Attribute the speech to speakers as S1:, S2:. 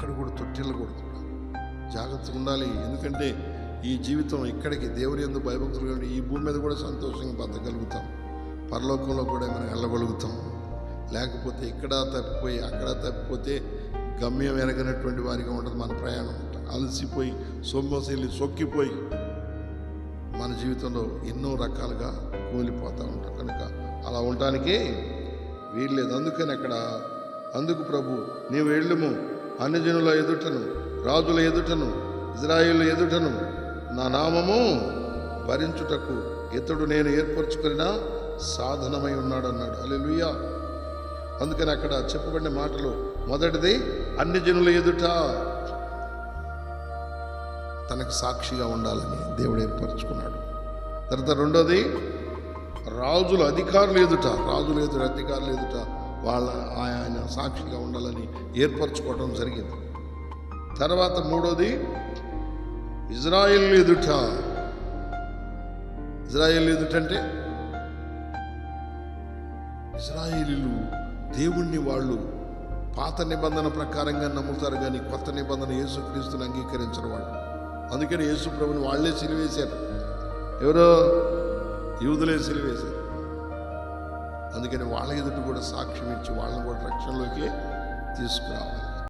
S1: ఎక్కడ కూడా తొట్టిల్లకూడదు, జాగ్రత్తగా ఉండాలి. ఎందుకంటే ఈ జీవితం ఇక్కడికి దేవుని యందు భయభక్తులు కలిగి ఈ భూమి మీద కూడా సంతోషంగా బతకగలుగుతాం, పరలోకంలో కూడా మనం వెళ్ళగలుగుతాం. లేకపోతే ఇక్కడ తప్పిపోయి అక్కడ తప్పిపోతే గమ్యం ఎరగనటువంటి వారిగా ఉంటుంది మన ప్రయాణం. అలసిపోయి సొమ్మసిల్లి సొక్కిపోయి మన జీవితంలో ఎన్నో రకాలుగా కూలిపోతూ ఉంటాం. కనుక అలా ఉండటానికి వీల్లేదు. అందుకు ప్రభు, నీవు వెళ్ళుము, అన్ని జనుల ఎదుటను, రాజుల ఎదుటను, ఇజ్రాయేలు ఎదుటను నా నామము భరించుటకు ఇతడు నేను ఏర్పరచుకున్న సాధనమై ఉన్నాడు అన్నాడు. హల్లెలూయా. అందుకని అక్కడ చెప్పబడిన మాటలు, మొదటిది అన్ని జనుల ఎదుట తనకు సాక్షిగా ఉండాలని దేవుడు ఏర్పరచుకున్నాడు. తర్వాత రెండోది రాజుల అధికారులు ఎదుట వాళ్ళ ఆయన సాక్షిగా ఉండాలని ఏర్పరచుకోవడం జరిగింది. తర్వాత మూడోది ఇజ్రాయేల్ ఎదుట అంటే ఇజ్రాయేలీలు దేవుణ్ణి వాళ్ళు పాత నిబంధన ప్రకారంగా నమ్ముతారు, కానీ కొత్త నిబంధన యేసుక్రీస్తుని అంగీకరించరు వాళ్ళు. అందుకని యేసు ప్రభుని వాళ్ళే సిలువేశారు. ఎవరో యూదులే సిలువేశారు. అందుకని వాళ్ళ ఎదుట కూడా సాక్ష్యం ఇచ్చి వాళ్ళని కూడా రక్షణలోకి తీసుకురావాలి.